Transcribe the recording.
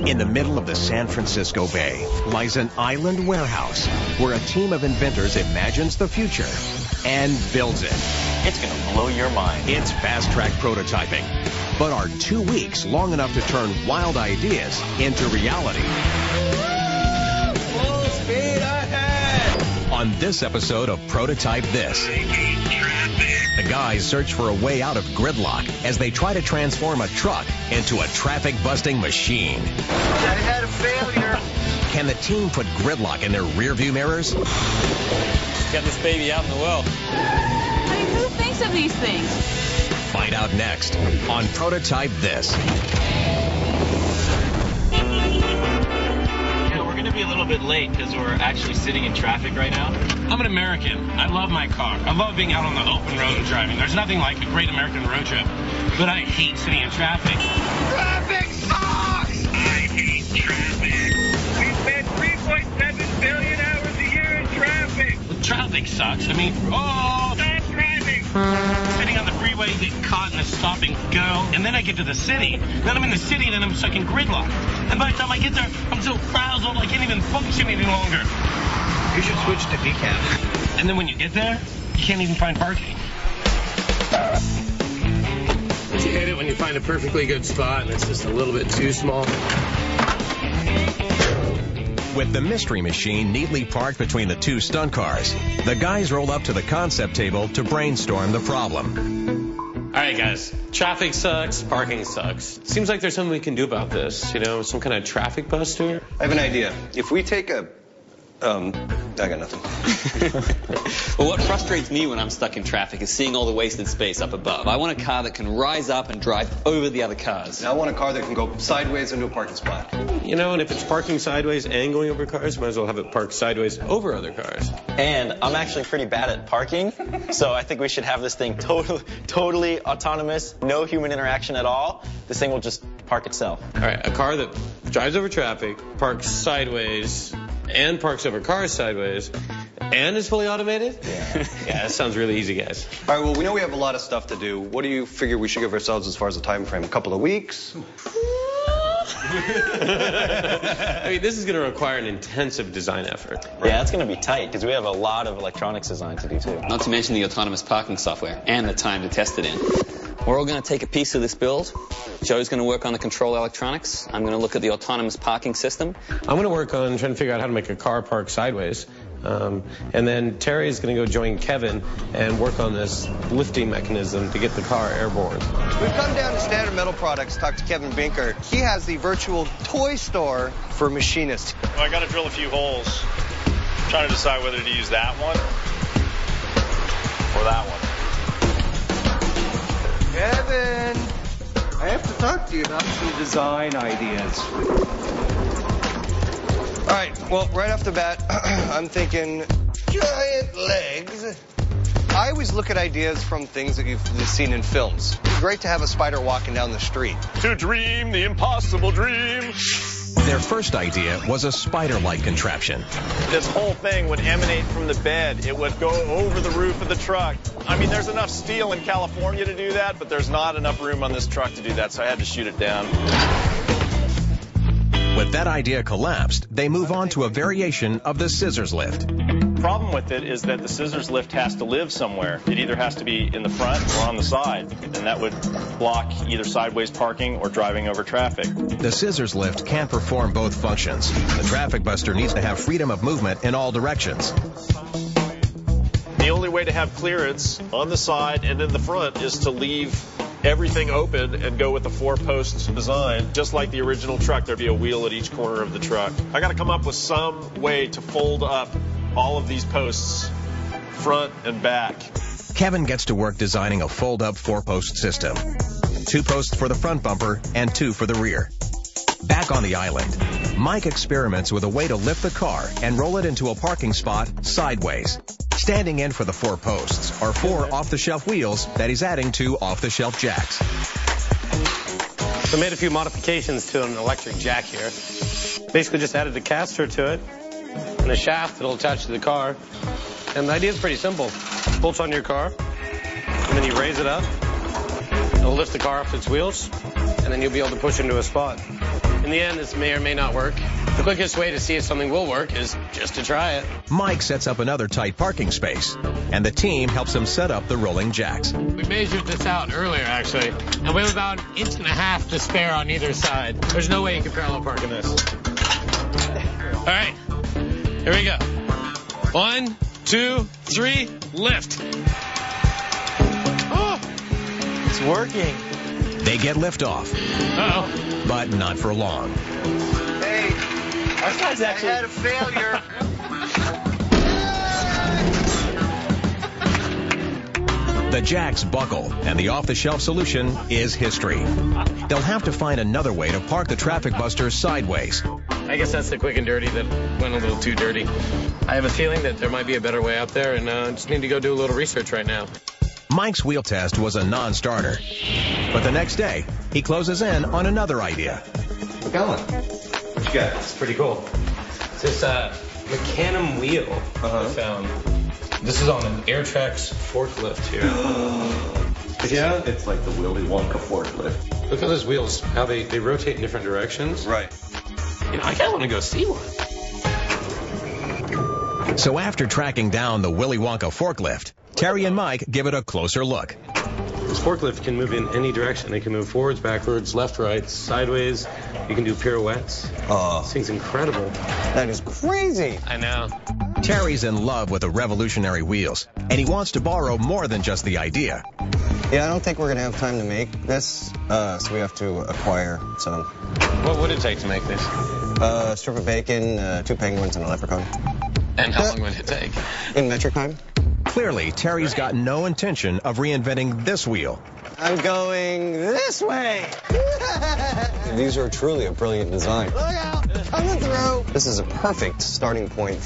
In the middle of the San Francisco Bay lies an island warehouse where a team of inventors imagines the future and builds it. It's going to blow your mind. It's fast-track prototyping. But are 2 weeks long enough to turn wild ideas into reality? Full speed ahead! On this episode of Prototype This, the guys search for a way out of gridlock as they try to transform a truck into a traffic-busting machine. I had a failure. Can the team put gridlock in their rearview mirrors? Get this baby out in the world. I mean, who thinks of these things? Find out next on Prototype This. We're going to be a little bit late because we're actually sitting in traffic right now. I'm an American. I love my car. I love being out on the open road and driving. There's nothing like a great American road trip. But I hate sitting in traffic. Traffic sucks! I hate traffic. We spend 3.7 billion hours a year in traffic. Well, traffic sucks. I mean, Stop driving! sitting on the freeway, get caught in a stopping go. And then I get to the city. Then I'm in the city, and then I'm stuck in gridlock. And by the time I get there, I'm so frazzled I can't even function any longer. You should switch to decaf. And then when you get there, you can't even find parking. You hit it when you find a perfectly good spot and it's just a little bit too small. With the mystery machine neatly parked between the two stunt cars, the guys roll up to the concept table to brainstorm the problem. All right, guys. Traffic sucks. Parking sucks. Seems like there's something we can do about this. You know, some kind of traffic buster. I have an idea. If we take a... I got nothing. Well, what frustrates me when I'm stuck in traffic is seeing all the wasted space up above. I want a car that can rise up and drive over the other cars. I want a car that can go sideways into a parking spot. You know, and if it's parking sideways and going over cars, might as well have it parked sideways over other cars. And I'm actually pretty bad at parking, so I think we should have this thing totally autonomous, no human interaction at all. This thing will just park itself. All right, a car that drives over traffic, parks sideways, and parks over cars sideways, and is fully automated? Yeah, that sounds really easy, guys. All right, well, we know we have a lot of stuff to do. What do you figure we should give ourselves as far as a time frame? A couple of weeks? I mean, this is going to require an intensive design effort. Yeah, it's going to be tight, because we have a lot of electronics design to do, too. Not to mention the autonomous parking software and the time to test it in. We're all going to take a piece of this build. Joe's going to work on the control electronics. I'm going to look at the autonomous parking system. I'm going to work on trying to figure out how to make a car park sideways. And then Terry's going to go join Kevin and work on this lifting mechanism to get the car airborne. We've come down to Standard Metal Products to talk to Kevin Binker. He has the virtual toy store for machinists. Well, I got to drill a few holes. I'm trying to decide whether to use that one or that one. Kevin, I have to talk to you about some design ideas. All right, well, right off the bat, I'm thinking giant legs. I always look at ideas from things that you've seen in films. It's great to have a spider walking down the street. To dream the impossible dream. Their first idea was a spider-like contraption. This whole thing would emanate from the bed. It would go over the roof of the truck. I mean, there's enough steel in California to do that, but there's not enough room on this truck to do that, so I had to shoot it down. With that idea collapsed, they move on to a variation of the scissors lift. Problem with it is that the scissors lift has to live somewhere. It either has to be in the front or on the side, and that would block either sideways parking or driving over traffic. The scissors lift can't perform both functions. The traffic buster needs to have freedom of movement in all directions. The only way to have clearance on the side and in the front is to leave everything open and go with the four-post design. Just like the original truck, there'd be a wheel at each corner of the truck. I got to come up with some way to fold up all of these posts, front and back. Kevin gets to work designing a fold-up four-post system. 2 posts for the front bumper and 2 for the rear. Back on the island, Mike experiments with a way to lift the car and roll it into a parking spot sideways. Standing in for the 4 posts are 4 off-the-shelf wheels that he's adding 2 off-the-shelf jacks. So I made a few modifications to an electric jack here. Basically just added a caster to it and a shaft that'll attach to the car. And the idea is pretty simple. Bolts on your car, and then you raise it up. It'll lift the car off its wheels, and then you'll be able to push into a spot. In the end, this may or may not work. The quickest way to see if something will work is just to try it. Mike sets up another tight parking space, and the team helps him set up the rolling jacks. We measured this out earlier, actually, and we have about 1.5 inches to spare on either side. There's no way you can parallel park in this. All right, here we go. 1, 2, 3, lift. Oh, It's working. They get liftoff, uh-oh. but not for long. Hey, Our side's actually... I had a failure. The jacks buckle, and the off-the-shelf solution is history. They'll have to find another way to park the traffic busters sideways. I guess that's the quick and dirty that went a little too dirty. I have a feeling that there might be a better way out there, and I just need to go do a little research right now. Mike's wheel test was a non-starter. But the next day, he closes in on another idea. We're going. What you got? It's pretty cool. It's this Mecanum wheel I found. This is on an Airtrax forklift here. Yeah, it's like the Willy Wonka forklift. Look at those wheels, how they rotate in different directions. Right. You know, I kind of want to go see one. So after tracking down the Willy Wonka forklift, Terry and Mike give it a closer look. This forklift can move in any direction. It can move forwards, backwards, left, right, sideways. You can do pirouettes. This thing's incredible. That is crazy. I know. Terry's in love with the revolutionary wheels, and he wants to borrow more than just the idea. Yeah, I don't think we're going to have time to make this, so we have to acquire some. What would it take to make this? A strip of bacon, 2 penguins, and a leprechaun. And how long would it take? In metric time? Clearly, Terry's got no intention of reinventing this wheel. I'm going this way. These are truly a brilliant design. Look out, coming through. This is a perfect starting point for